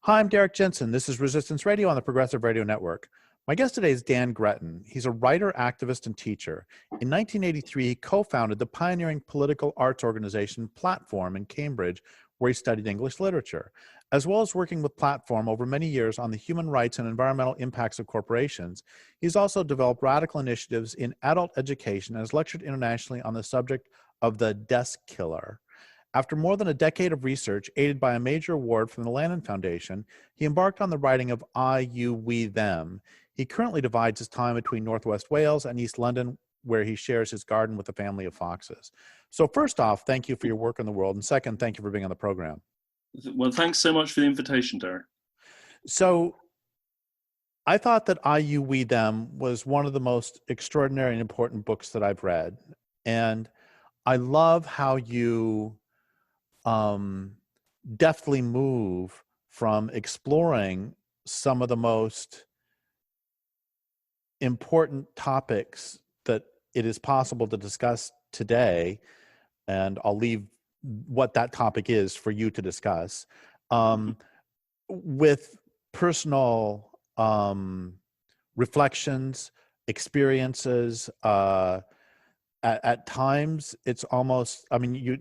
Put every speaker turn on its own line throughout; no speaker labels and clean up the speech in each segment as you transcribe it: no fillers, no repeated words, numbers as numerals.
Hi, I'm Derrick Jensen. This is Resistance Radio on the Progressive Radio Network. My guest today is Dan Gretton. He's a writer, activist, and teacher. In 1983, he co-founded the pioneering political arts organization Platform in Cambridge, where he studied English literature. As well as working with Platform over many years on the human rights and environmental impacts of corporations, he's also developed radical initiatives in adult education and has lectured internationally on the subject of the desk killer. After more than a decade of research, aided by a major award from the Lannan Foundation, he embarked on the writing of I, You, We, Them. He currently divides his time between Northwest Wales and East London, where he shares his garden with a family of foxes. So first off, thank you for your work in the world. And second, thank you for being on the program.
Well, thanks so much for the invitation, Derrick.
So I thought that I, You, We, Them was one of the most extraordinary and important books that I've read. And I love how you deftly move from exploring some of the most important topics that it is possible to discuss today, and I'll leave what that topic is for you to discuss, with personal reflections, experiences. At times, it's almost, I mean, you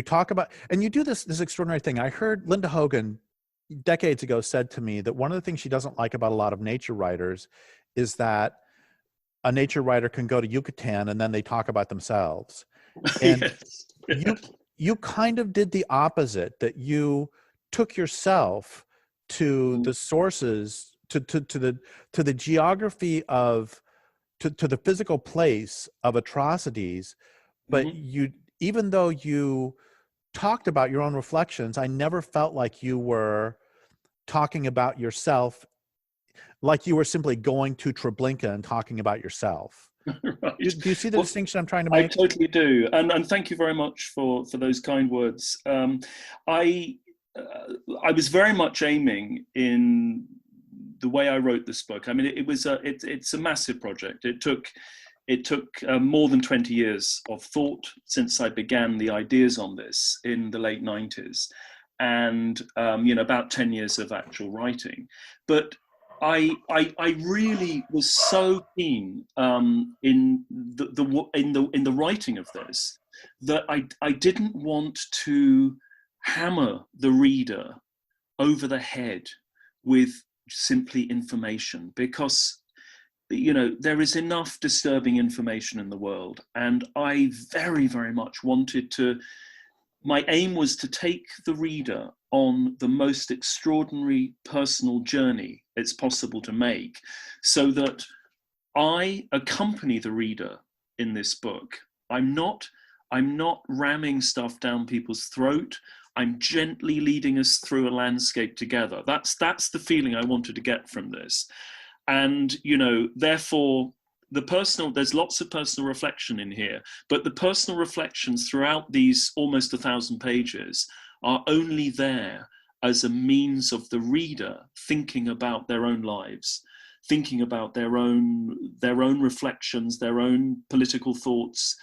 talk about, and you do this extraordinary thing. I heard Linda Hogan decades ago said to me that one of the things she doesn't like about a lot of nature writers is that a nature writer can go to Yucatan and then they talk about themselves. And
Yes.
you kind of did the opposite, that you took yourself to the sources, to the geography of, to the physical place of atrocities, but you, even though you talked about your own reflections, I never felt like you were talking about yourself, like you were simply going to Treblinka and talking about yourself.
Right.
Do you see the distinction I'm trying to make?
I totally do, and thank you very much for those kind words. I was very much aiming in the way I wrote this book. I mean, it's a massive project. It took more than 20 years of thought since I began the ideas on this in the late 90s, and about 10 years of actual writing. But I really was so keen in the writing of this that I didn't want to hammer the reader over the head with simply information, because there is enough disturbing information in the world, and I very, very much wanted to, my aim was to take the reader on the most extraordinary personal journey it's possible to make, so that I accompany the reader in this book. I'm not ramming stuff down people's throat. I'm gently leading us through a landscape together. That's the feeling I wanted to get from this. And, therefore, there's lots of personal reflection in here, but the personal reflections throughout these almost 1,000 pages are only there as a means of the reader thinking about their own lives, thinking about their own reflections, their own political thoughts.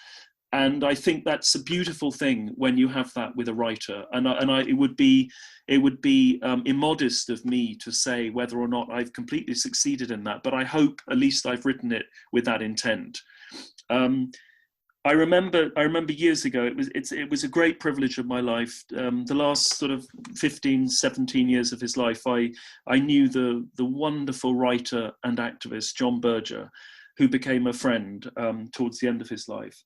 And I think that's a beautiful thing when you have that with a writer. And it would be immodest of me to say whether or not I've completely succeeded in that. But I hope at least I've written it with that intent. I remember years ago, it was a great privilege of my life. The last sort of 15, 17 years of his life, I knew the wonderful writer and activist John Berger, who became a friend towards the end of his life.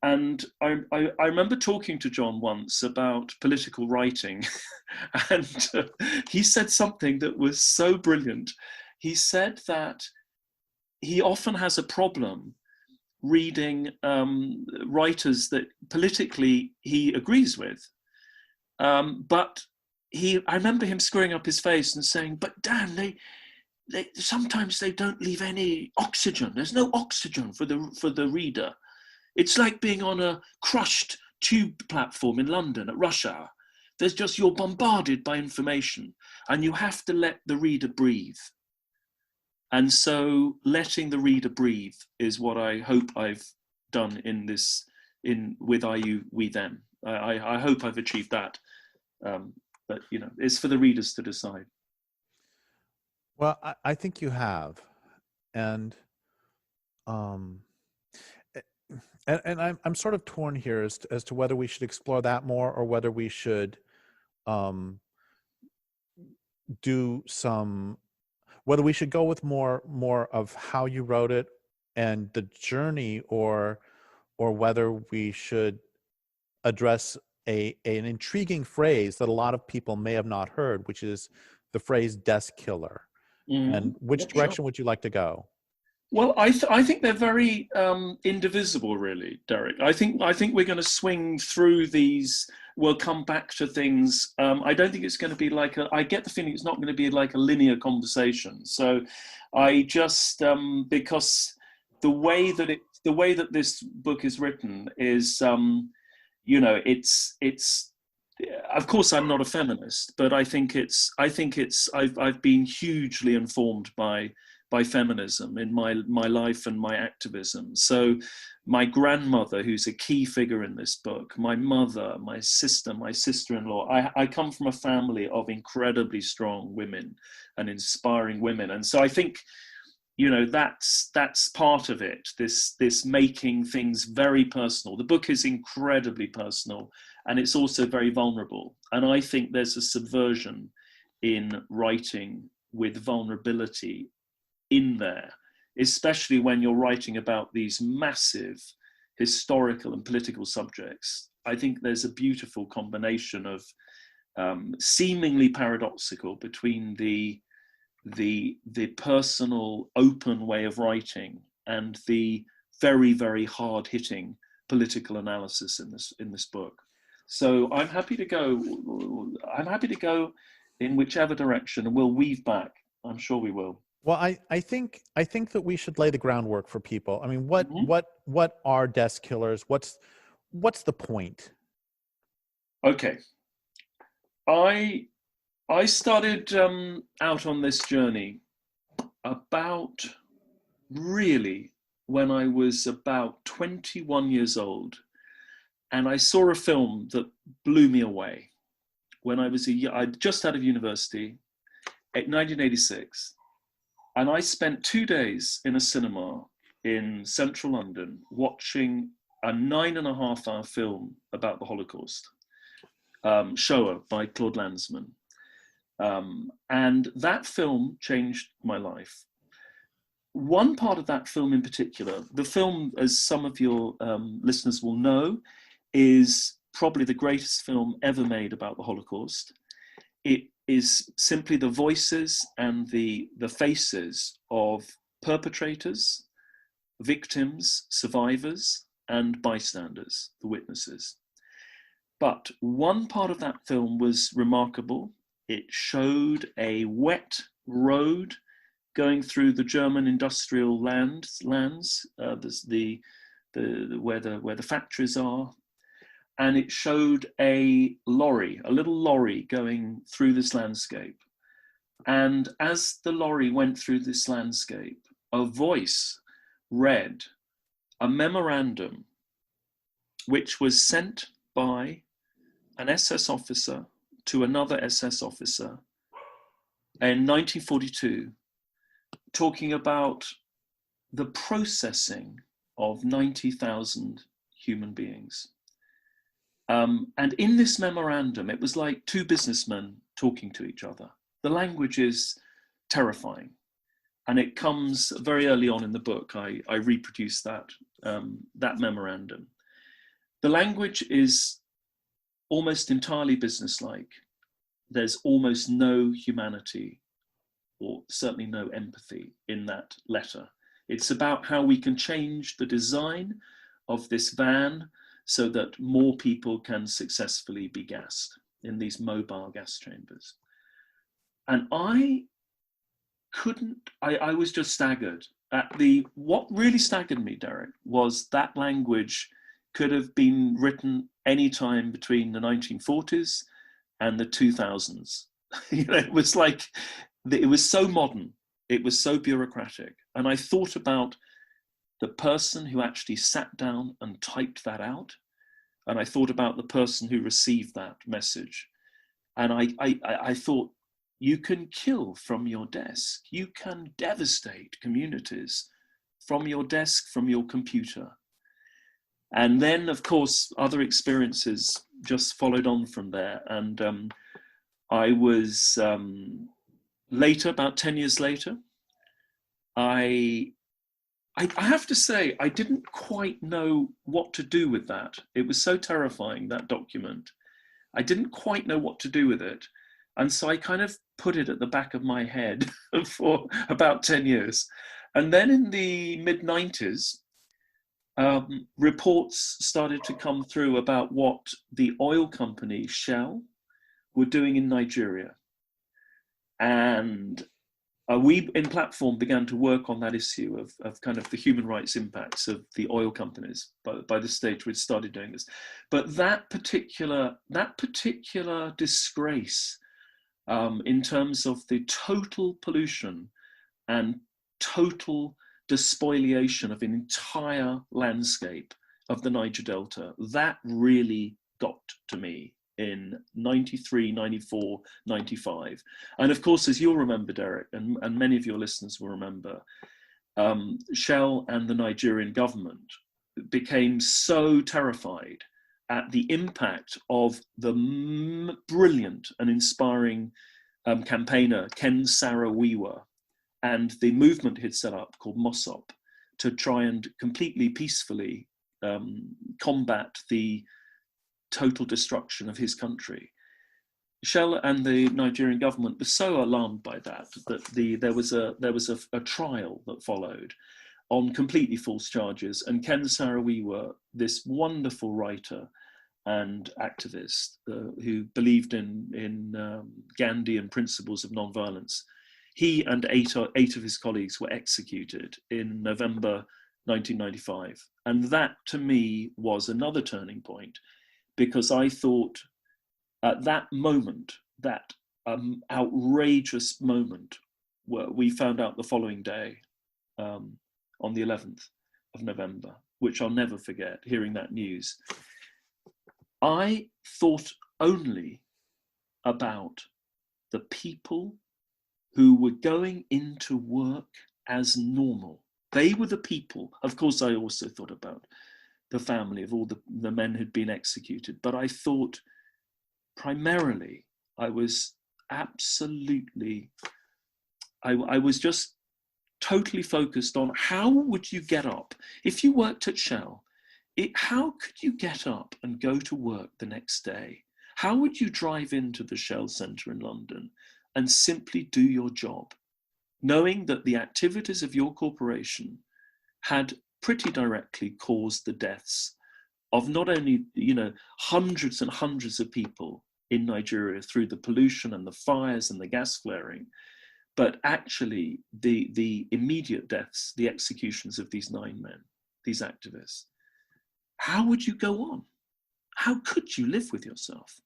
And I remember talking to John once about political writing, and he said something that was so brilliant. He said that he often has a problem reading writers that politically he agrees with. But I remember him screwing up his face and saying, "But Dan, they sometimes they don't leave any oxygen. There's no oxygen for the reader. It's like being on a crushed tube platform in London at rush hour. You're bombarded by information, and you have to let the reader breathe." And so letting the reader breathe is what I hope I've done with I, You, We, Them. I hope I've achieved that But, it's for the readers to decide.
Well, I think you have. And um, I'm sort of torn here as to whether we should explore that more, or whether we should whether we should go with more of how you wrote it and the journey, or whether we should address an intriguing phrase that a lot of people may have not heard, which is the phrase desk killer.
Mm-hmm.
And which direction would you like to go?
Well, I think they're very indivisible, really, Derrick. I think we're going to swing through these. We'll come back to things. I don't think it's going to be like I get the feeling it's not going to be like a linear conversation. So, I just because the way that this book is written is, it's. Of course, I'm not a feminist, but I think I've been hugely informed by feminism in my life and my activism. So my grandmother, who's a key figure in this book, my mother, my sister, my sister-in-law, I come from a family of incredibly strong women and inspiring women. And so I think, that's part of it, this making things very personal. The book is incredibly personal, and it's also very vulnerable. And I think there's a subversion in writing with vulnerability in there, especially when you're writing about these massive historical and political subjects. I think there's a beautiful combination of seemingly paradoxical between the personal, open way of writing and the very, very hard-hitting political analysis in this book. So I'm happy to go in whichever direction, and we'll weave back. I'm sure we will.
Well, I think that we should lay the groundwork for people. I mean, what are desk killers? What's the point?
Okay, I started out on this journey about really when I was about 21 years old, and I saw a film that blew me away when I'd just out of university in 1986. And I spent 2 days in a cinema in central London watching a 9.5-hour film about the Holocaust, Shoah by Claude Lanzmann. And that film changed my life. One part of that film in particular, the film, as some of your listeners will know, is probably the greatest film ever made about the Holocaust. It is simply the voices and the faces of perpetrators, victims, survivors, and bystanders, the witnesses. But one part of that film was remarkable. It showed a wet road going through the German industrial lands, where the factories are. And it showed a little lorry going through this landscape. And as the lorry went through this landscape, a voice read a memorandum which was sent by an SS officer to another SS officer in 1942, talking about the processing of 90,000 human beings. And in this memorandum, it was like two businessmen talking to each other. The language is terrifying. And it comes very early on in the book. I reproduce that memorandum. The language is almost entirely businesslike. There's almost no humanity, or certainly no empathy in that letter. It's about how we can change the design of this van so that more people can successfully be gassed in these mobile gas chambers. And I was just staggered at what really staggered me, Derrick, was that language could have been written any time between the 1940s and the 2000s. It was like, it was so modern, it was so bureaucratic. And I thought about the person who actually sat down and typed that out. And I thought about the person who received that message. And I thought, you can kill from your desk. You can devastate communities from your desk, from your computer. And then, of course, other experiences just followed on from there. And I was later, about 10 years later, I have to say, I didn't quite know what to do with that. It was so terrifying, that document. I didn't quite know what to do with it. And so I kind of put it at the back of my head for about 10 years. And then in the mid-90s, reports started to come through about what the oil company Shell were doing in Nigeria. And we in Platform began to work on that issue of kind of the human rights impacts of the oil companies by the stage we'd started doing this. But that particular disgrace in terms of the total pollution and total despoliation of an entire landscape of the Niger Delta, that really got to me in 93, 94, 95. And of course, as you'll remember, Derrick, and many of your listeners will remember, Shell and the Nigerian government became so terrified at the impact of the brilliant and inspiring campaigner Ken Saro-Wiwa and the movement he'd set up called Mossop to try and completely peacefully combat the total destruction of his country. Shell and the Nigerian government were so alarmed by that there was a trial that followed on completely false charges. And Ken Saro-Wiwa, this wonderful writer and activist who believed in Gandhian principles of nonviolence, he and eight of his colleagues were executed in November 1995. And that, to me, was another turning point, because I thought at that moment, that outrageous moment, where we found out the following day, on the 11th of November, which I'll never forget, hearing that news, I thought only about the people who were going into work as normal. They were the people. Of course, I also thought about the family of all the men who'd been executed, but I thought primarily I was absolutely, I was just totally focused on how would you get up? If you worked at Shell, how could you get up and go to work the next day? How would you drive into the Shell Centre in London and simply do your job, knowing that the activities of your corporation had pretty directly caused the deaths of not only, hundreds and hundreds of people in Nigeria through the pollution and the fires and the gas flaring, but actually the immediate deaths, the executions of these 9 men, these activists. How would you go on? How could you live with yourself?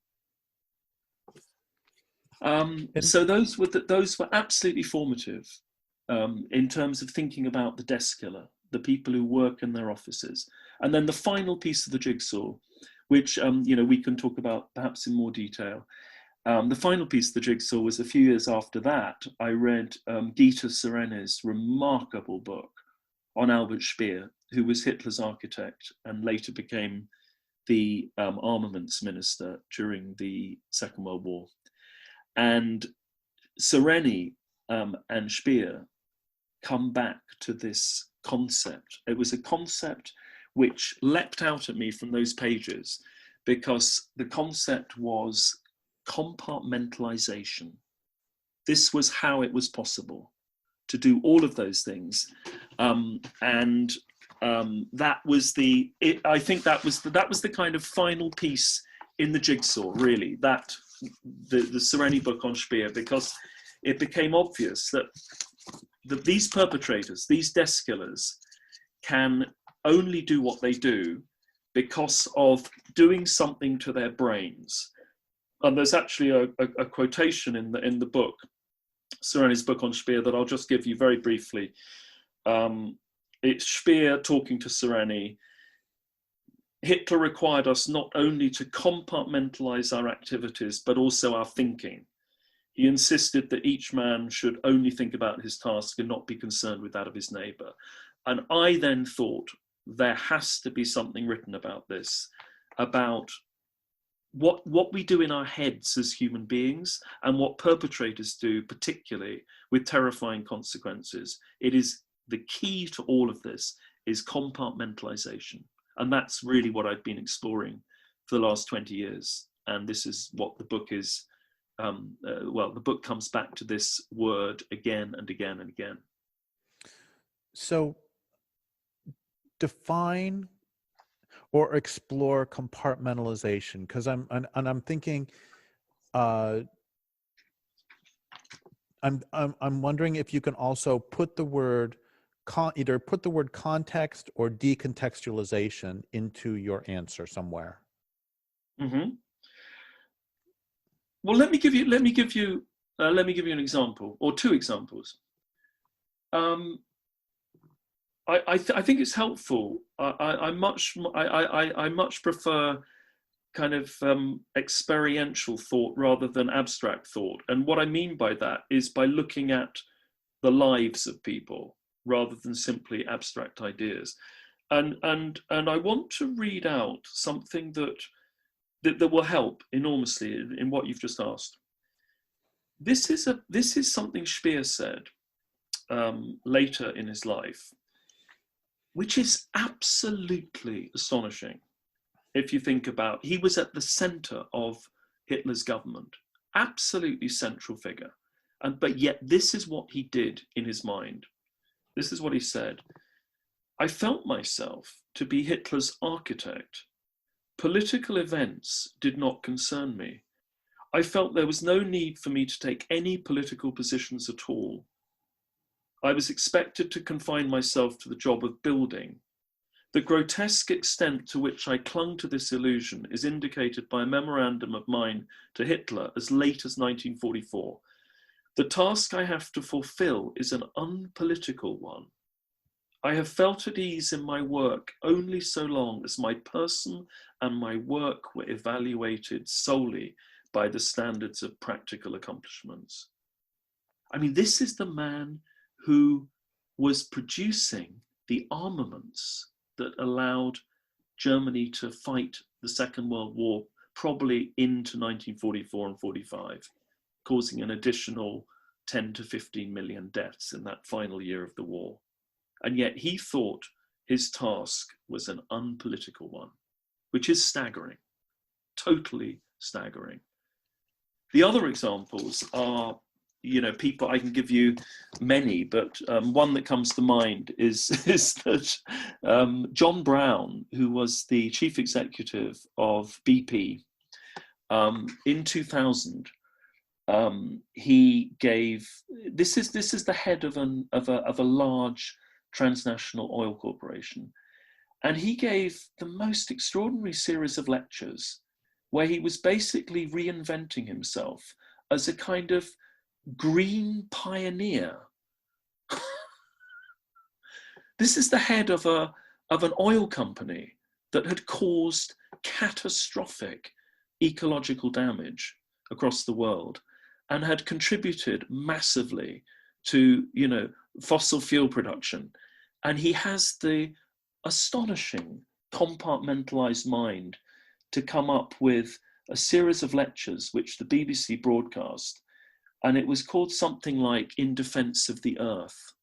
So those were absolutely formative in terms of thinking about the desk killer, the people who work in their offices. And then the final piece of the jigsaw, which we can talk about perhaps in more detail. The final piece of the jigsaw was a few years after that. I read Gita Sereni's remarkable book on Albert Speer, who was Hitler's architect and later became the armaments minister during the Second World War. And Sereni and Speer come back to this concept. It was a concept which leapt out at me from those pages, because the concept was compartmentalization. This was how it was possible to do all of those things, that was I think that was the kind of final piece in the jigsaw, really. That the Sereni book on Speer, because it became obvious that these perpetrators, these desk killers, can only do what they do because of doing something to their brains. And there's actually a quotation in the book, Sereni's book on Speer, that I'll just give you very briefly. It's Speer talking to Sereni. Hitler required us not only to compartmentalize our activities, but also our thinking. He insisted that each man should only think about his task and not be concerned with that of his neighbor. And I then thought, there has to be something written about this, about what we do in our heads as human beings and what perpetrators do, particularly with terrifying consequences. It is the key to all of this is compartmentalization. And that's really what I've been exploring for the last 20 years. And this is what the book is. The book comes back to this word again and again and again.
So define or explore compartmentalization, because I'm thinking, I'm wondering if you can also put the word either put the word context or decontextualization into your answer somewhere.
Mm-hmm. Well, let me give you an example or two examples. I think it's helpful. I much prefer kind of experiential thought rather than abstract thought. And what I mean by that is by looking at the lives of people rather than simply abstract ideas. And I want to read out something that will help enormously in what you've just asked. This is something Speer said later in his life, which is absolutely astonishing. If you think about, he was at the center of Hitler's government, absolutely central figure. But yet this is what he did in his mind. This is what he said. I felt myself to be Hitler's architect. Political events did not concern me. I felt there was no need for me to take any political positions at all. I was expected to confine myself to the job of building. The grotesque extent to which I clung to this illusion is indicated by a memorandum of mine to Hitler as late as 1944. The task I have to fulfill is an unpolitical one. I have felt at ease in my work only so long as my person and my work were evaluated solely by the standards of practical accomplishments. I mean, this is the man who was producing the armaments that allowed Germany to fight the Second World War probably into 1944 and 45, causing an additional 10 to 15 million deaths in that final year of the war. And yet he thought his task was an unpolitical one, which is staggering, totally staggering. The other examples are, people, I can give you many, but one that comes to mind is that John Brown, who was the chief executive of BP, in 2000, he gave, this is the head of a large transnational oil corporation, and he gave the most extraordinary series of lectures where he was basically reinventing himself as a kind of green pioneer. This is the head of an oil company that had caused catastrophic ecological damage across the world and had contributed massively to, fossil fuel production. And he has the astonishing compartmentalized mind to come up with a series of lectures which the BBC broadcast, and it was called something like In Defense of the Earth.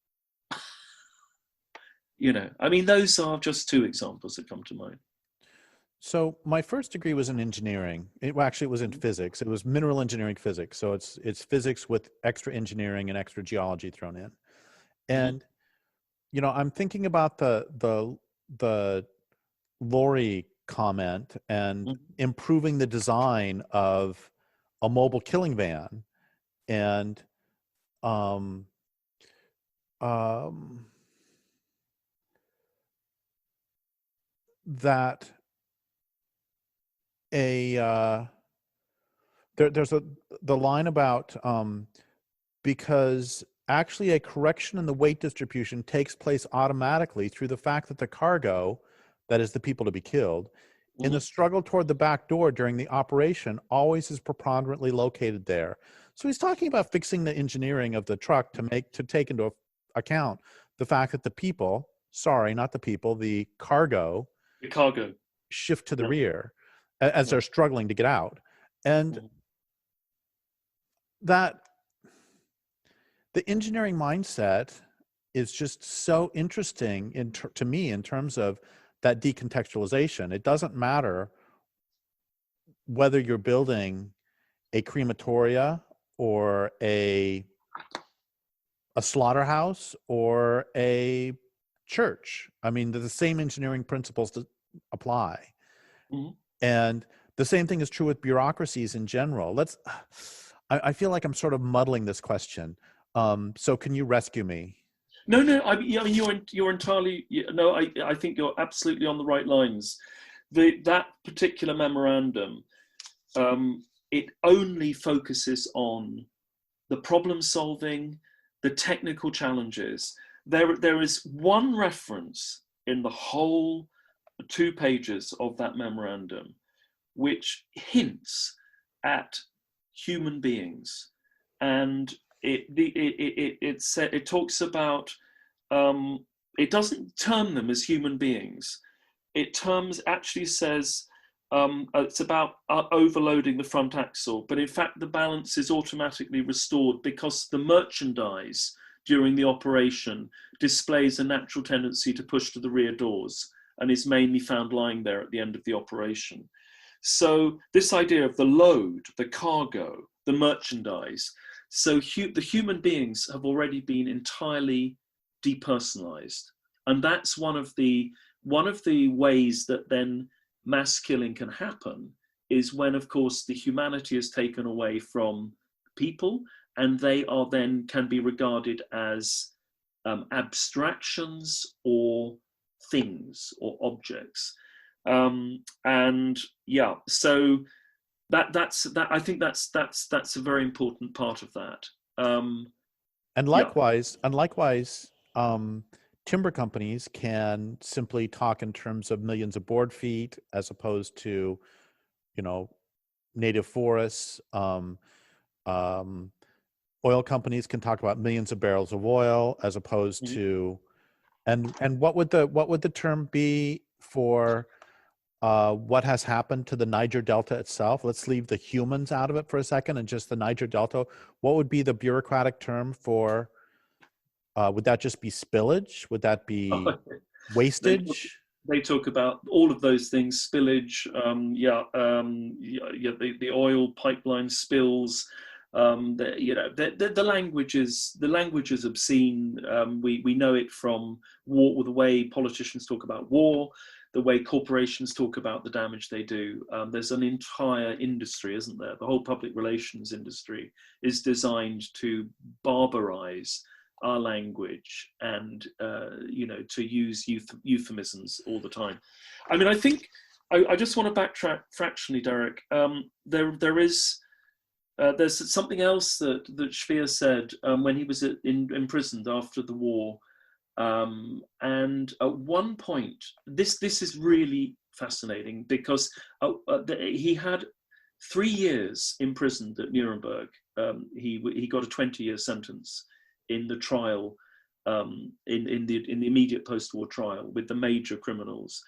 Those are just two examples that come to mind.
So my first degree was in engineering. It was in physics. It was mineral engineering physics. So it's physics with extra engineering and extra geology thrown in. And, I'm thinking about the Lori comment and improving the design of a mobile killing van, and that there's the line about because actually a correction in the weight distribution takes place automatically through the fact that the cargo, that is the people to be killed, in the struggle toward the back door during the operation always is preponderantly located there. So he's talking about fixing the engineering of the truck to take into account the fact that the people, sorry, not the people, the cargo shift to the rear as they're struggling to get out. And that the engineering mindset is just so interesting to me in terms of that decontextualization. It doesn't matter whether you're building a crematoria or a slaughterhouse or a church. I mean, the same engineering principles apply. And the same thing is true with bureaucracies in general. I feel like I'm sort of muddling this question. So can you rescue me?
No, I mean, you're entirely, no, I think you're absolutely on the right lines. That particular memorandum, it only focuses on the problem solving, the technical challenges. There is one reference in the whole 2 pages of that memorandum which hints at human beings, and it talks about, it doesn't term them as human beings. It actually says it's about overloading the front axle, but in fact the balance is automatically restored because the merchandise during the operation displays a natural tendency to push to the rear doors and is mainly found lying there at the end of the operation. So this idea of the load, the cargo, the merchandise, so the human beings have already been entirely depersonalized. And that's one of the ways that then mass killing can happen, is when, of course, the humanity is taken away from people, and they are then can be regarded as abstractions or things or objects. And yeah, so that's I think that's a very important part of that.
And likewise, timber companies can simply talk in terms of millions of board feet as opposed to, native forests. Oil companies can talk about millions of barrels of oil as opposed to, and what would the term be for what has happened to the Niger Delta itself? Let's leave the humans out of it for a second and just the Niger Delta. What would be the bureaucratic term for, would that just be spillage? Would that be wastage?
They talk about all of those things, spillage, the oil pipeline spills. The language is obscene. We know it from war, the way politicians talk about war, the way corporations talk about the damage they do. There's an entire industry, isn't there? The whole public relations industry is designed to barbarize our language and to use euphemisms all the time. I mean, I think I just want to backtrack fractionally, Derrick. There's something else that Speer said when he was imprisoned after the war. And at one point, this is really fascinating because he had 3 years imprisoned at Nuremberg. He got a 20-year sentence in the trial, in the immediate post-war trial with the major criminals.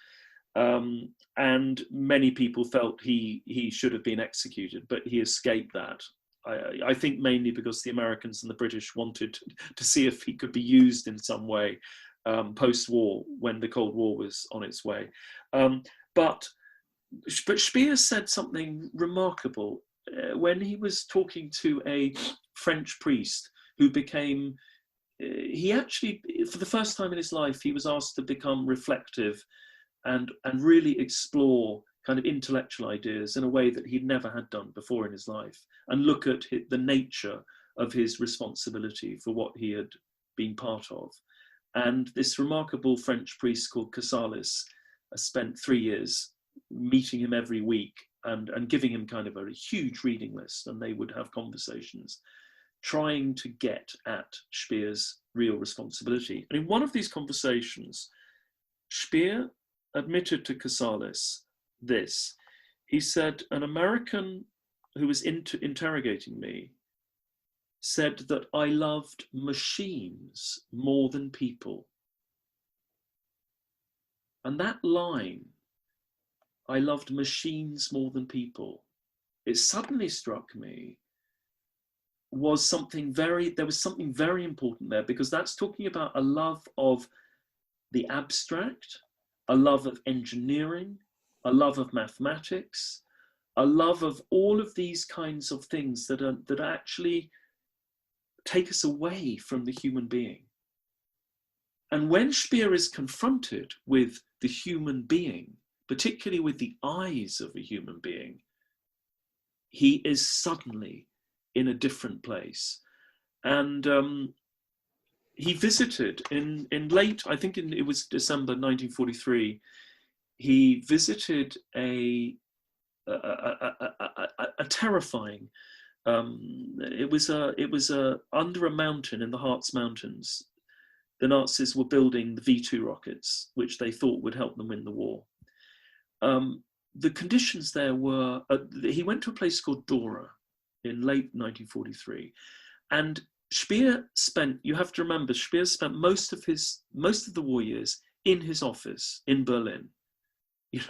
And many people felt he should have been executed, but he escaped that. I think mainly because the Americans and the British wanted to see if he could be used in some way post-war when the Cold War was on its way. But Speer said something remarkable when he was talking to a French priest who became, he actually, for the first time in his life, he was asked to become reflective and really explore kind of intellectual ideas in a way that he'd never had done before in his life, and look at the nature of his responsibility for what he had been part of. And this remarkable French priest called Casales spent 3 years meeting him every week and giving him kind of a huge reading list, and they would have conversations trying to get at Speer's real responsibility. And in one of these conversations, Speer admitted to Casales this. He said, an American who was interrogating me said that I loved machines more than people. And that line, I loved machines more than people, it suddenly struck me there was something very important there, because that's talking about a love of the abstract, a love of engineering, a love of mathematics, a love of all of these kinds of things that actually take us away from the human being. And when Speer is confronted with the human being, particularly with the eyes of a human being, he is suddenly in a different place. And he visited in late, I think it was December 1943, he visited a terrifying, it was under a mountain in the Harz Mountains. The Nazis were building the V2 rockets, which they thought would help them win the war. The conditions there were, he went to a place called Dora in late 1943. And Speer spent, you have to remember, Speer spent most of the war years in his office in Berlin,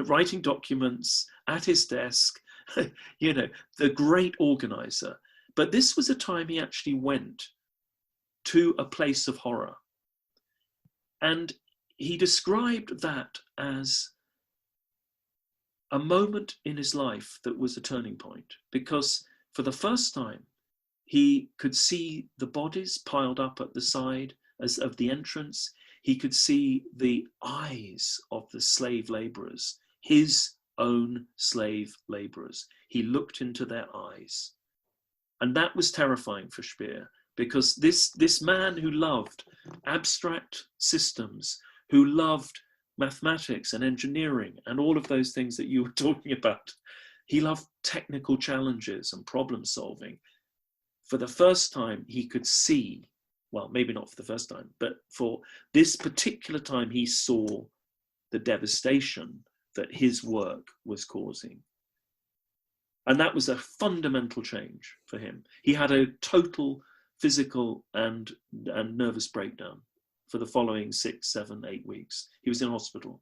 writing documents at his desk, the great organizer. But this was a time he actually went to a place of horror. And he described that as a moment in his life that was a turning point, because for the first time, he could see the bodies piled up at the side of the entrance. He could see the eyes of the slave laborers, his own slave laborers. He looked into their eyes. And that was terrifying for Speer, because this man who loved abstract systems, who loved mathematics and engineering and all of those things that you were talking about, he loved technical challenges and problem solving. For the first time, he could see, well, maybe not for the first time, but for this particular time, he saw the devastation that his work was causing. And that was a fundamental change for him. He had a total physical and nervous breakdown for the following 6, 7, 8 weeks. He was in hospital.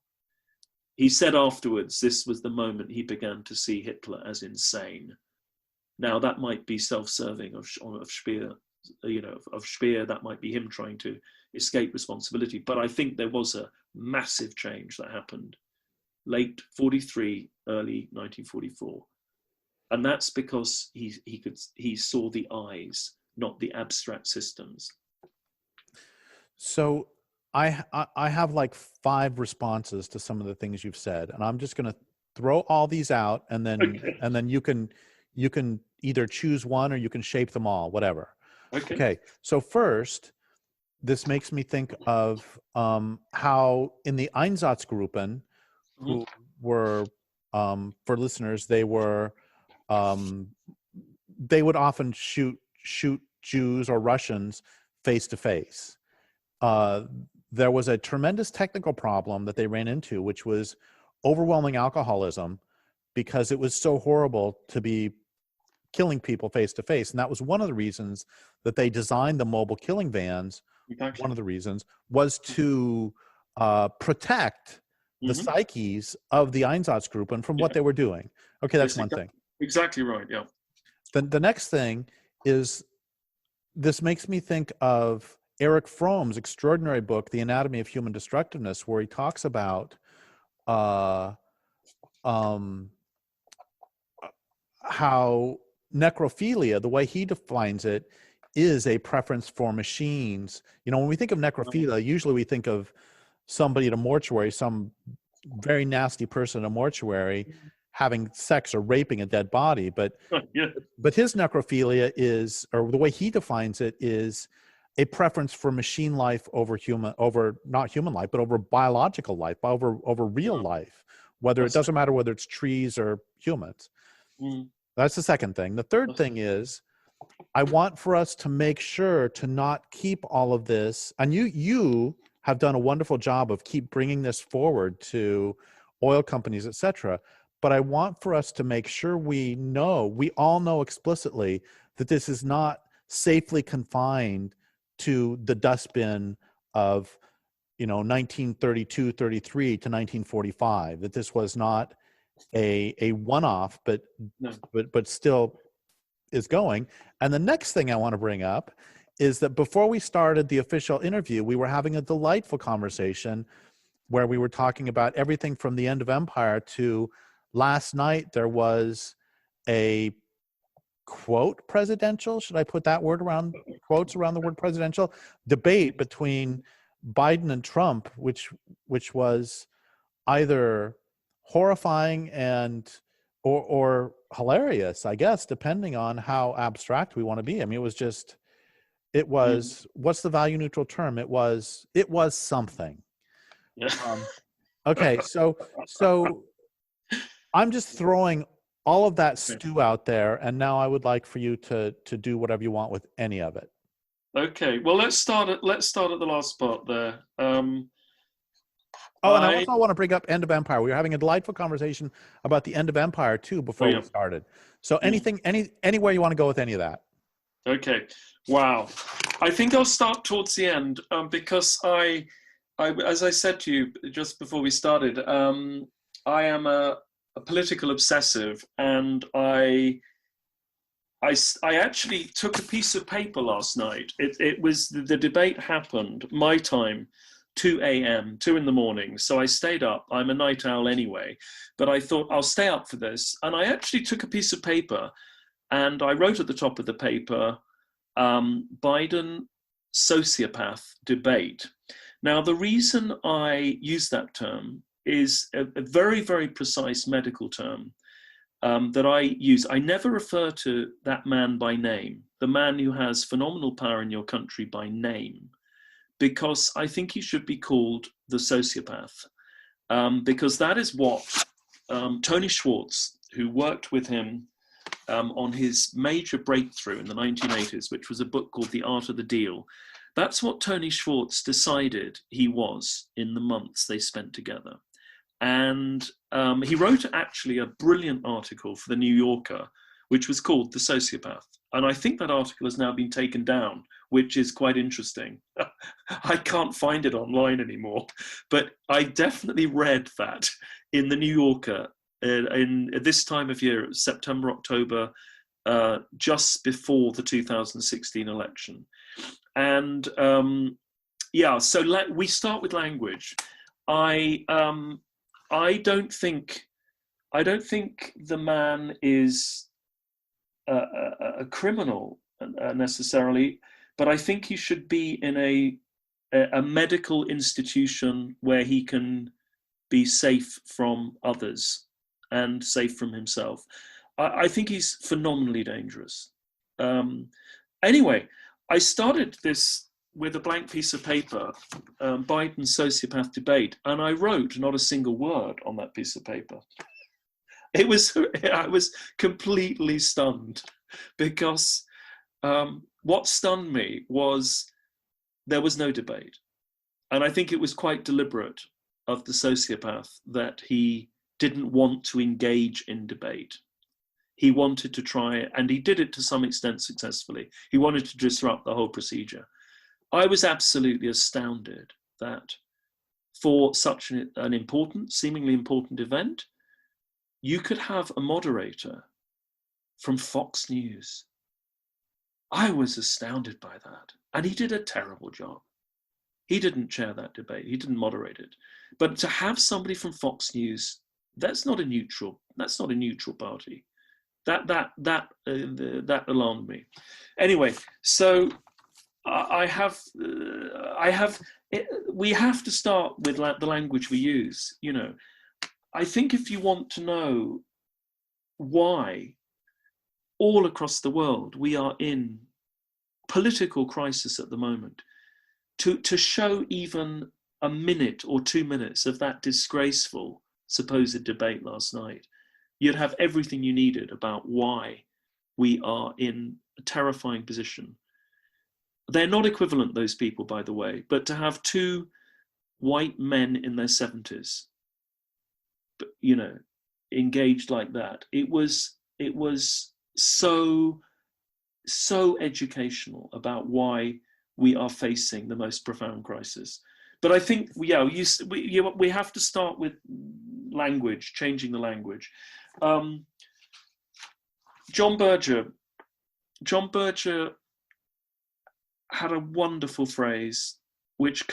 He said afterwards, this was the moment he began to see Hitler as insane. Now that might be self-serving of Speer, of Speer, that might be him trying to escape responsibility. But I think there was a massive change that happened late 43, early 1944. And that's because he saw the eyes, not the abstract systems.
So I have like 5 responses to some of the things you've said, and I'm just going to throw all these out, and then
Okay.
and then you can either choose one or you can shape them all, whatever. Okay. So first, this makes me think of how in the Einsatzgruppen, who were for listeners, they would often shoot Jews or Russians face to face. There was a tremendous technical problem that they ran into, which was overwhelming alcoholism, because it was so horrible to be killing people face to face. And that was one of the reasons that they designed the mobile killing vans.
Exactly.
One of the reasons was to protect the psyches of the Einsatzgruppen from what they were doing. Okay, that's one thing.
Exactly right, yeah.
The next thing is, this makes me think of Erich Fromm's extraordinary book, The Anatomy of Human Destructiveness, where he talks about how necrophilia, the way he defines it, is a preference for machines. When we think of necrophilia, usually we think of somebody at a mortuary, some very nasty person in a mortuary having sex or raping a dead body. But his necrophilia is, or the way he defines it, is a preference for machine life over not human life, but over biological life, over real life, whether it doesn't matter whether it's trees or humans. That's the second thing. The third thing is, I want for us to make sure to not keep all of this, and you have done a wonderful job of keep bringing this forward to oil companies, etc. but I want for us to make sure we all know explicitly that this is not safely confined to the dustbin of 1932, 33 to 1945, that this was not a one-off, but still is going. And the next thing I want to bring up is that before we started the official interview, we were having a delightful conversation where we were talking about everything from the end of empire to last night. There was a quote presidential, should I put that word around, quotes around the word presidential, debate between Biden and Trump, which was either horrifying or hilarious, I guess, depending on how abstract we want to be. I mean, it was what's the value neutral term? It was something.
Yeah.
Okay, so I'm just throwing all of that stew out there, and now I would like for you to do whatever you want with any of it.
Okay, well, let's start at the last part there.
And I also want to bring up End of Empire. We were having a delightful conversation about the End of Empire too before we started. So anywhere you want to go with any of that.
Okay. Wow. I think I'll start towards the end because I, as I said to you just before we started, I am a political obsessive, and I actually took a piece of paper last night. It was the debate happened my time, 2 a.m., 2 in the morning. So I stayed up. I'm a night owl anyway, but I thought I'll stay up for this. And I actually took a piece of paper and I wrote at the top of the paper, Biden sociopath debate. Now, the reason I use that term is a very, very precise medical term that I use. I never refer to that man by name, the man who has phenomenal power in your country by name, because I think he should be called the sociopath, because that is what Tony Schwartz, who worked with him on his major breakthrough in the 1980s, which was a book called The Art of the Deal, that's what Tony Schwartz decided he was in the months they spent together. And he wrote actually a brilliant article for the New Yorker, which was called The Sociopath. And I think that article has now been taken down, which is quite interesting. I can't find it online anymore, but I definitely read that in the New Yorker in this time of year, September, October, just before the 2016 election. And so we start with language. I don't think the man is a criminal necessarily, but I think he should be in a medical institution where he can be safe from others and safe from himself. I think he's phenomenally dangerous. Anyway, I started this with a blank piece of paper, Biden sociopath debate, and I wrote not a single word on that piece of paper. I was completely stunned, because what stunned me was there was no debate. And I think it was quite deliberate of the sociopath that he didn't want to engage in debate. He wanted to try, and he did it to some extent successfully. He wanted to disrupt the whole procedure. I was absolutely astounded that for such an important, seemingly important event, you could have a moderator from Fox News. I was astounded by that. And he did a terrible job. He didn't chair that debate. He didn't moderate it. But to have somebody from Fox News, that's not a neutral party. That alarmed me. Anyway, so we have to start with the language we use. You know, I think if you want to know why all across the world we are in political crisis at the moment, to show even a minute or 2 minutes of that disgraceful supposed debate last night, you'd have everything you needed about why we are in a terrifying position. They're not equivalent, those people, by the way, but to have two white men in their 70s, you know, engaged like that. It was so educational about why we are facing the most profound crisis. But I think, yeah, we have to start with language, changing the language. John Berger had a wonderful phrase which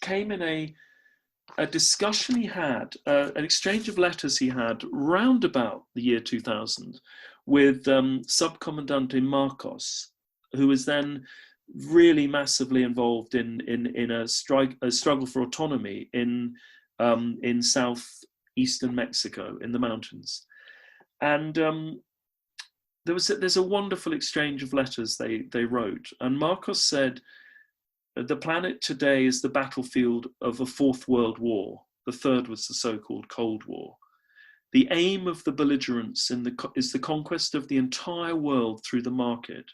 came in a discussion he had, an exchange of letters he had round about the year 2000 with Subcomandante Marcos, who was then really massively involved in a struggle for autonomy in southeastern Mexico in the mountains. And there's a wonderful exchange of letters they wrote. And Marcos said, the planet today is the battlefield of a fourth world war. The third was the so-called Cold War. The aim of the belligerents is the conquest of the entire world through the market.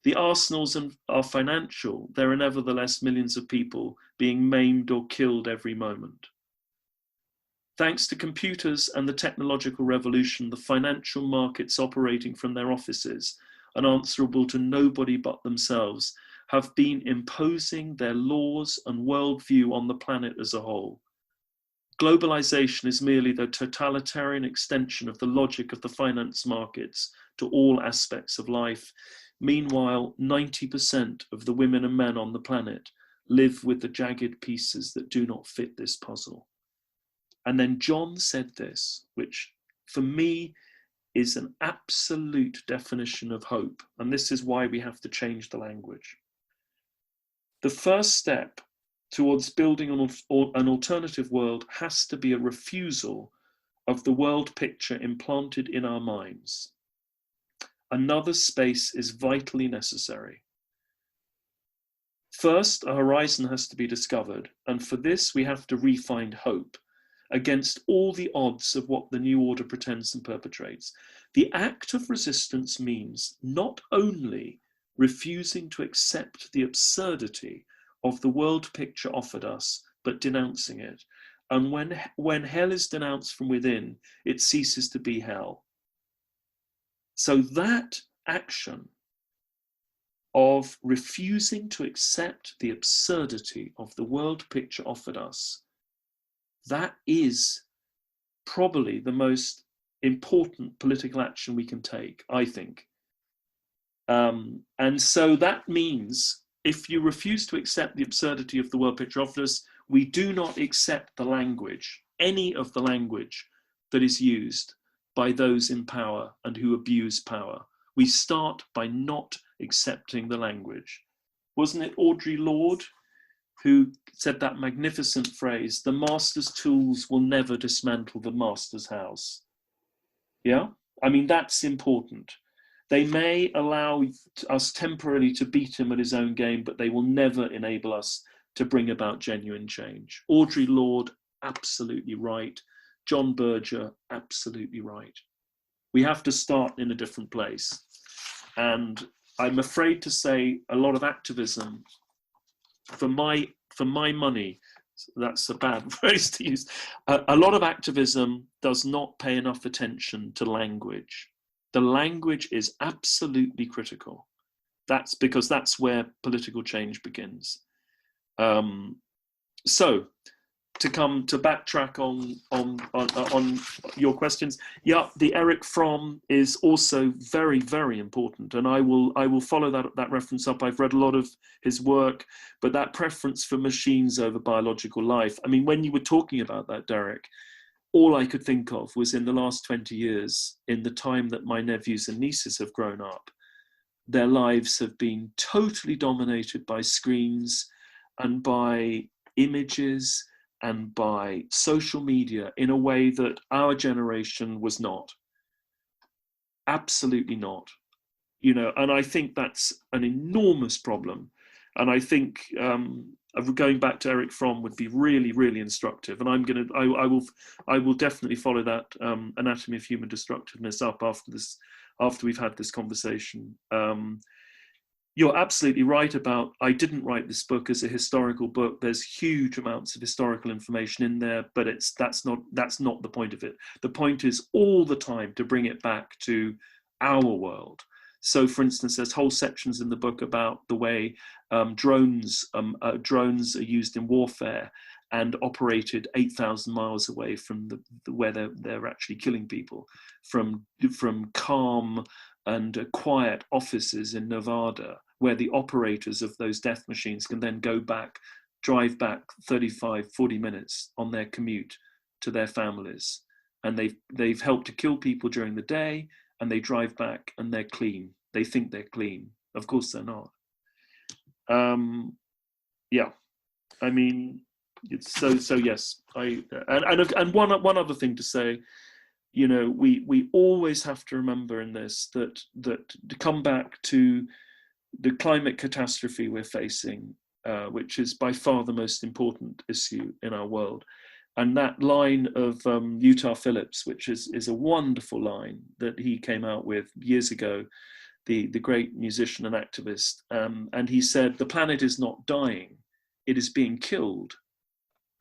The arsenals are financial. There are nevertheless millions of people being maimed or killed every moment. Thanks to computers and the technological revolution, the financial markets operating from their offices and answerable to nobody but themselves have been imposing their laws and worldview on the planet as a whole. Globalization is merely the totalitarian extension of the logic of the finance markets to all aspects of life. Meanwhile, 90% of the women and men on the planet live with the jagged pieces that do not fit this puzzle. And then John said this, which for me is an absolute definition of hope. And this is why we have to change the language. The first step towards building an alternative world has to be a refusal of the world picture implanted in our minds. Another space is vitally necessary. First, a horizon has to be discovered, and for this we have to re-find hope against all the odds of what the new order pretends and perpetrates. The act of resistance means not only refusing to accept the absurdity of the world picture offered us, but denouncing it. And when hell is denounced from within, it ceases to be hell. So that action of refusing to accept the absurdity of the world picture offered us, that is probably the most important political action we can take, I think. And so that means if you refuse to accept the absurdity of the world picture offered us, we do not accept the language, any of the language that is used by those in power and who abuse power. We start by not accepting the language. Wasn't it Audre Lorde who said that magnificent phrase, the master's tools will never dismantle the master's house? Yeah, I mean, that's important. They may allow us temporarily to beat him at his own game, but they will never enable us to bring about genuine change. Audre Lorde, absolutely right. John Berger, absolutely right. We have to start in a different place. And I'm afraid to say a lot of activism, for my money, that's a bad phrase to use, a lot of activism does not pay enough attention to language. The language is absolutely critical. That's because that's where political change begins. So to backtrack on your questions, yeah, the Erich Fromm is also very, very important, and I will follow that reference up. I've read a lot of his work, but that preference for machines over biological life. I mean, when you were talking about that, Derrick, all I could think of was in the last 20 years, in the time that my nephews and nieces have grown up, their lives have been totally dominated by screens and by images and by social media in a way that our generation was not. Absolutely not. You know, and I think that's an enormous problem. And I think going back to Erich Fromm would be really, really instructive. And I will definitely follow that Anatomy of Human Destructiveness up after we've had this conversation. You're absolutely right about, I didn't write this book as a historical book. There's huge amounts of historical information in there, but that's not the point of it. The point is all the time to bring it back to our world. So, for instance, there's whole sections in the book about the way drones are used in warfare and operated 8,000 miles away from where they're actually killing people, from calm and quiet offices in Nevada, where the operators of those death machines can then drive back 35, 40 minutes on their commute to their families. And they've helped to kill people during the day, and they drive back and they're clean. They think they're clean. Of course they're not. Yeah, I mean, it's so yes. And one other thing to say, you know, we always have to remember in this that to come back to the climate catastrophe we're facing, which is by far the most important issue in our world. And that line of Utah Phillips, which is a wonderful line that he came out with years ago, the great musician and activist, and he said, the planet is not dying, it is being killed.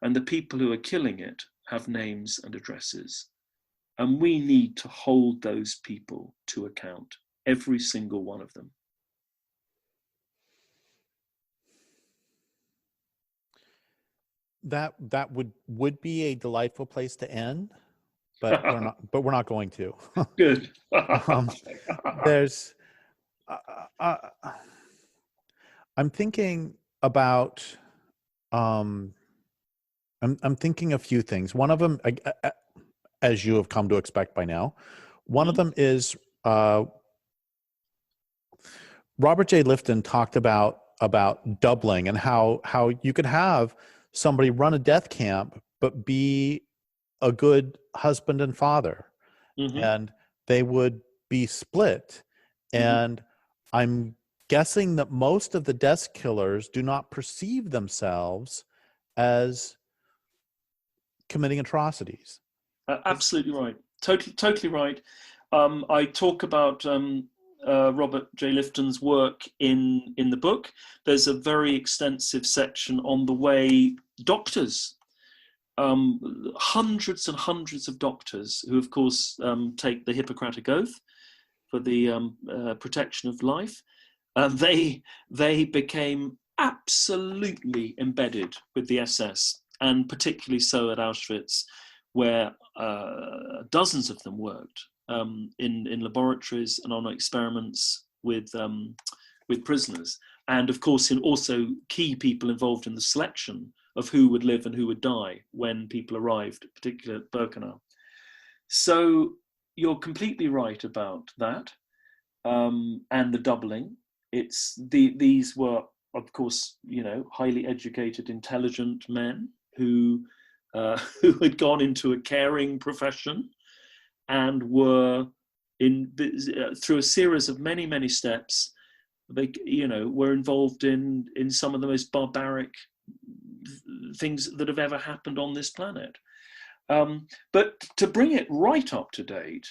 And the people who are killing it have names and addresses. And we need to hold those people to account, every single one of them.
That would be a delightful place to end, but we're not going to.
Good.
There's I'm thinking about I'm thinking a few things. One of them, as you have come to expect by now, one of them is Robert J. Lifton talked about doubling and how you could have somebody run a death camp but be a good husband and father, and they would be split. And I'm guessing that most of the death killers do not perceive themselves as committing atrocities.
Absolutely right. Totally right. I talk about Robert J. Lifton's work in the book. There's a very extensive section on the way doctors, hundreds and hundreds of doctors who, of course, take the Hippocratic Oath for the protection of life, they became absolutely embedded with the SS, and particularly so at Auschwitz, where dozens of them worked in laboratories and on experiments with prisoners, and of course in also key people involved in the selection of who would live and who would die when people arrived, particularly at Birkenau. So you're completely right about that, and the doubling. These were, of course, you know, highly educated, intelligent men who had gone into a caring profession and were through a series of many steps. They, you know, were involved in some of the most barbaric things that have ever happened on this planet. But to bring it right up to date,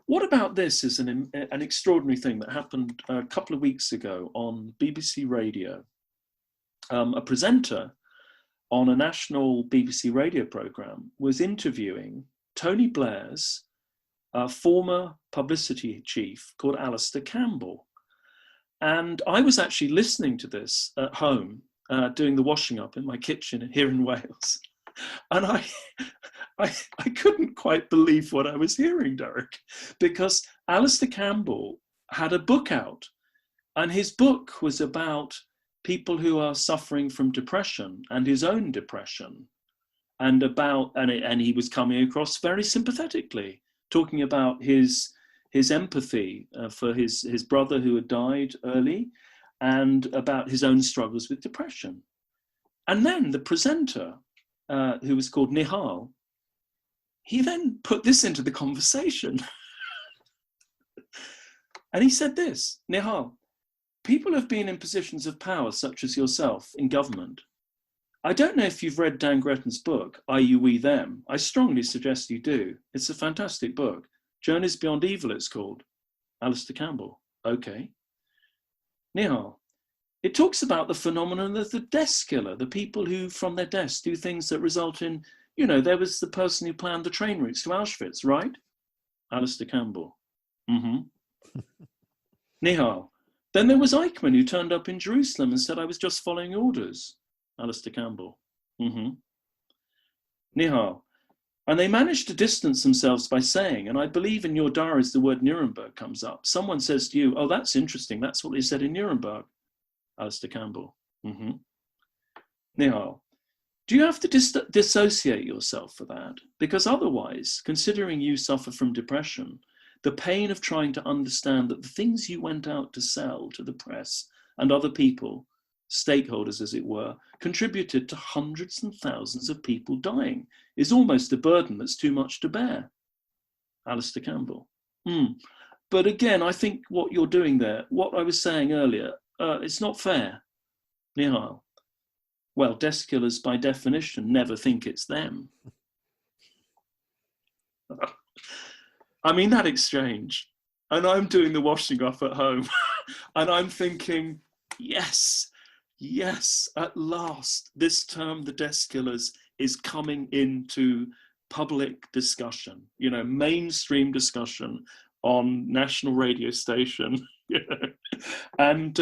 what about this is an extraordinary thing that happened a couple of weeks ago on BBC Radio. A presenter on a national BBC radio program was interviewing Tony Blair's former publicity chief called Alistair Campbell. And I was actually listening to this at home, doing the washing up in my kitchen here in Wales. And I couldn't quite believe what I was hearing, Derrick, because Alistair Campbell had a book out, and his book was about people who are suffering from depression and his own depression, and he was coming across very sympathetically, talking about his empathy for his brother who had died early, and about his own struggles with depression. And then the presenter, who was called Nihal, he then put this into the conversation. And he said this, Nihal, people have been in positions of power, such as yourself, in government. I don't know if you've read Dan Gretton's book, I, You, We, Them. I strongly suggest you do. It's a fantastic book. Journeys Beyond Evil, it's called. Alistair Campbell. Okay. Nihal. It talks about the phenomenon of the desk killer, the people who from their desk do things that result in, there was the person who planned the train routes to Auschwitz, right? Alistair Campbell. Nihal. Then there was Eichmann, who turned up in Jerusalem and said, I was just following orders. Alistair Campbell. Nihal. And they managed to distance themselves by saying, and I believe in your diaries the word Nuremberg comes up. Someone says to you, oh, that's interesting. That's what they said in Nuremberg. Alistair Campbell. Nihal. Do you have to dissociate yourself for that? Because otherwise, considering you suffer from depression, the pain of trying to understand that the things you went out to sell to the press and other people, stakeholders as it were, contributed to hundreds and thousands of people dying is almost a burden that's too much to bear. Alistair Campbell. But again, I think what you're doing there, what I was saying earlier, it's not fair. Nihal. Well, desk killers by definition never think it's them. I mean, that exchange, and I'm doing the washing up at home, and I'm thinking, yes, at last, this term, the desk killers, is coming into public discussion, mainstream discussion on national radio station, and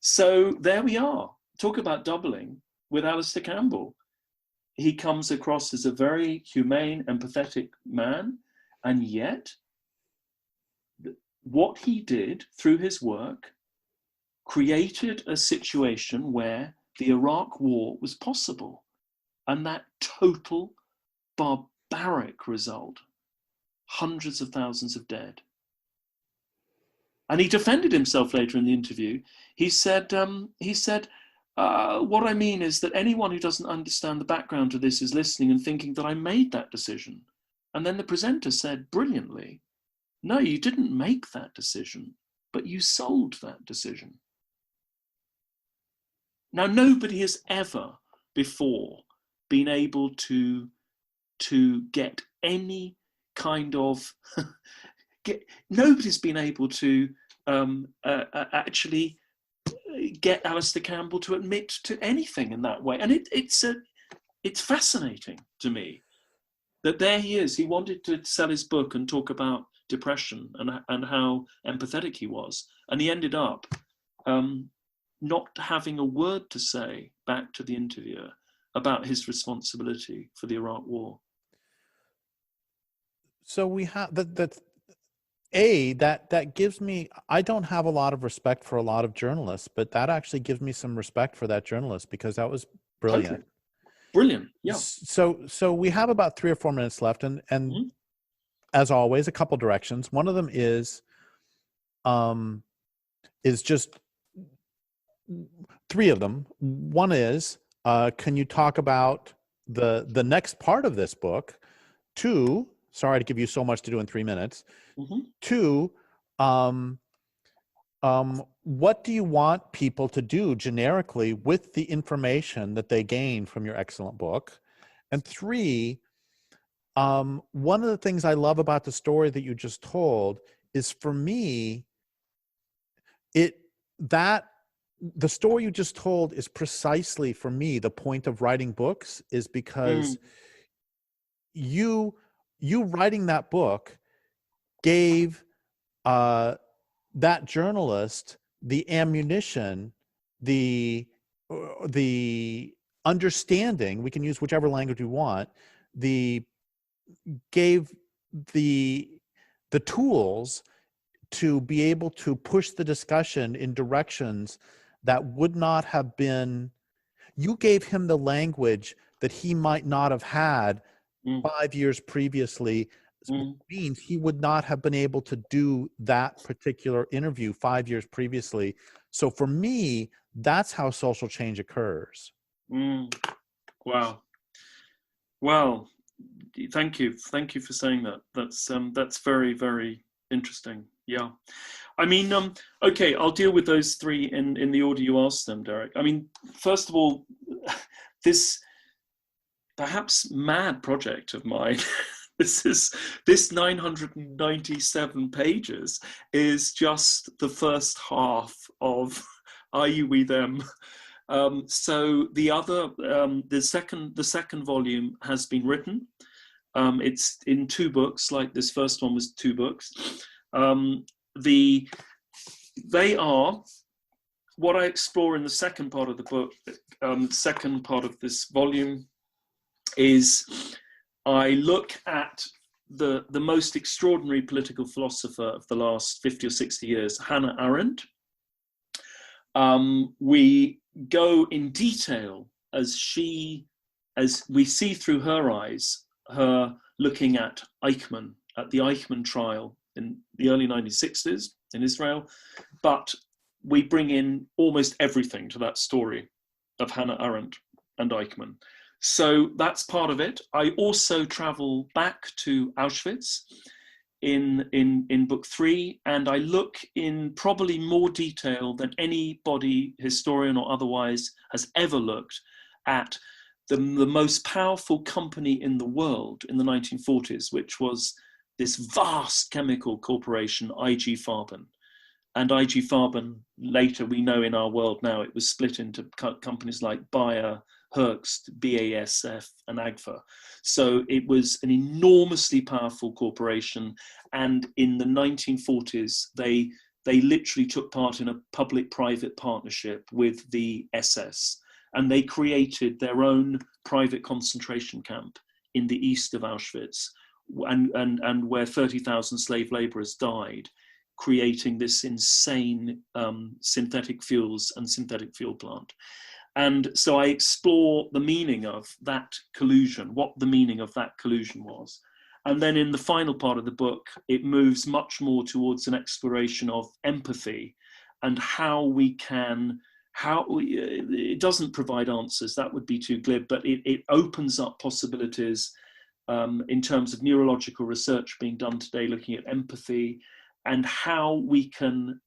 so there we are. Talk about doubling with Alistair Campbell. He comes across as a very humane, empathetic man, and yet what he did through his work created a situation where the Iraq War was possible, and that total barbaric result, hundreds of thousands of dead. And he defended himself later in the interview. He said, what I mean is that anyone who doesn't understand the background to this is listening and thinking that I made that decision. And then the presenter said brilliantly, no, you didn't make that decision, but you sold that decision. Now, nobody has ever before been able to get any kind of, nobody's been able to actually get Alistair Campbell to admit to anything in that way. And it's fascinating to me that there he is. He wanted to sell his book and talk about depression and how empathetic he was. And he ended up not having a word to say back to the interviewer about his responsibility for the Iraq War.
So we have that gives me, I don't have a lot of respect for a lot of journalists, but that actually gives me some respect for that journalist, because that was brilliant.
Okay. Brilliant. Yeah.
So we have about 3 or 4 minutes left, and as always, a couple directions. One of them is just 3 of them. One is, can you talk about the next part of this book? 2, sorry to give you so much to do in 3 minutes. 2, what do you want people to do generically with the information that they gain from your excellent book? And 3, one of the things I love about the story that you just told is, for me, the story you just told is precisely, for me, the point of writing books, is because you writing that book gave that journalist the ammunition, the understanding, we can use whichever language we want, gave the tools to be able to push the discussion in directions that would not have been, you gave him the language that he might not have had 5 years previously. Means he would not have been able to do that particular interview 5 years previously. So for me, that's how social change occurs.
Wow. Well, thank you for saying that. That's very, very interesting. Yeah. I mean, okay, I'll deal with those 3 in the order you asked them, Derrick. I mean, first of all, this perhaps mad project of mine This 997 pages is just the first half of Are You, We, Them. So the second volume has been written. It's in 2 books, like this first one was 2 books. They are what I explore in the second part of the book. Second part of this volume is I look at the most extraordinary political philosopher of the last 50 or 60 years, Hannah Arendt. We go in detail as we see through her eyes, her looking at Eichmann, at the Eichmann trial in the early 1960s in Israel, but we bring in almost everything to that story of Hannah Arendt and Eichmann. So that's part of it. I also travel back to Auschwitz in book 3, and I look in probably more detail than anybody, historian or otherwise, has ever looked at the most powerful company in the world in the 1940s, which was this vast chemical corporation, IG Farben. And IG Farben, later we know in our world now, it was split into companies like Bayer, Herbst, BASF, and Agfa. So it was an enormously powerful corporation. And in the 1940s, they literally took part in a public-private partnership with the SS. And they created their own private concentration camp in the east of Auschwitz, and where 30,000 slave laborers died, creating this insane synthetic fuels and synthetic fuel plant. And so I explore the meaning of that collusion, what the meaning of that collusion was. And then in the final part of the book, it moves much more towards an exploration of empathy and how we can, it doesn't provide answers, that would be too glib, but it opens up possibilities in terms of neurological research being done today, looking at empathy and how we can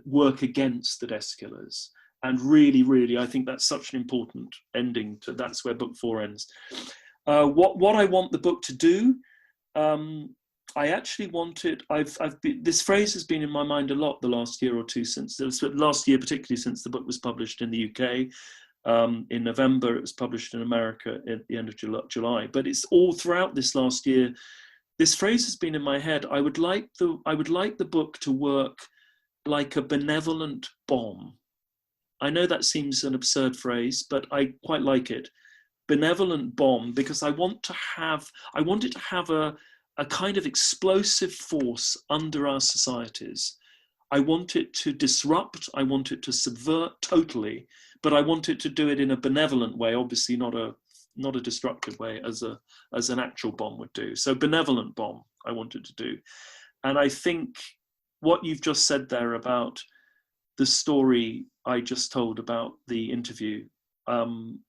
work against the death killers. And really, really, I think that's such an important ending to, that's where book 4 ends. What I want the book to do, I actually wanted, this phrase has been in my mind a lot the last year or two, since last year, particularly since the book was published in the UK. In November, it was published in America at the end of July, but it's all throughout this last year. This phrase has been in my head. I would like the book to work like a benevolent bomb. I know that seems an absurd phrase, but I quite like it. Benevolent bomb, because I want it to have a kind of explosive force under our societies. I want it to disrupt, I want it to subvert totally, but I want it to do it in a benevolent way, obviously not a destructive way as an actual bomb would do. So benevolent bomb, I want it to do. And I think what you've just said there about the story I just told about the interview,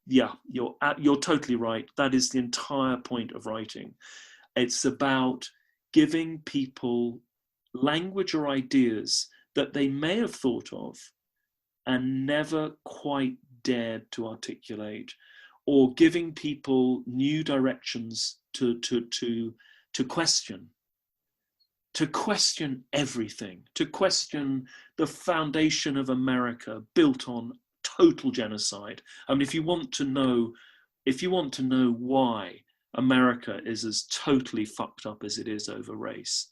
yeah, you're totally right. That is the entire point of writing. It's about giving people language or ideas that they may have thought of and never quite dared to articulate, or giving people new directions to question. To question everything, to question the foundation of America built on total genocide. I mean, if you want to know why America is as totally fucked up as it is over race,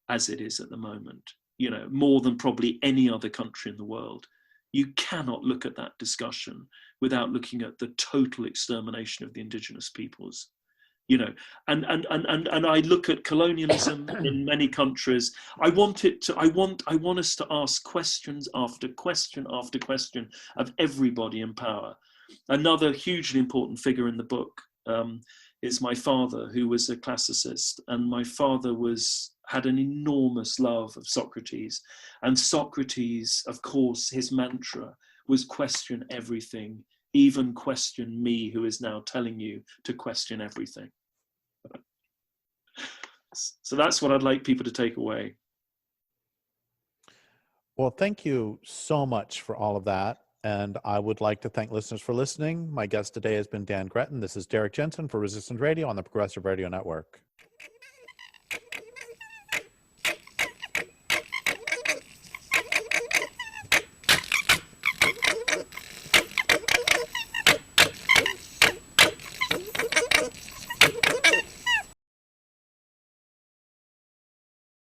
as it is at the moment, you know, more than probably any other country in the world, you cannot look at that discussion without looking at the total extermination of the indigenous peoples. You know, and I look at colonialism in many countries. I want us to ask questions after question after question of everybody in power. Another hugely important figure in the book is my father, who was a classicist, and my father had an enormous love of Socrates. And Socrates, of course, his mantra was question everything, even question me, who is now telling you to question everything. So that's what I'd like people to take away.
Well, thank you so much for all of that. And I would like to thank listeners for listening. My guest today has been Dan Gretton. This is Derrick Jensen for Resistance Radio on the Progressive Radio Network.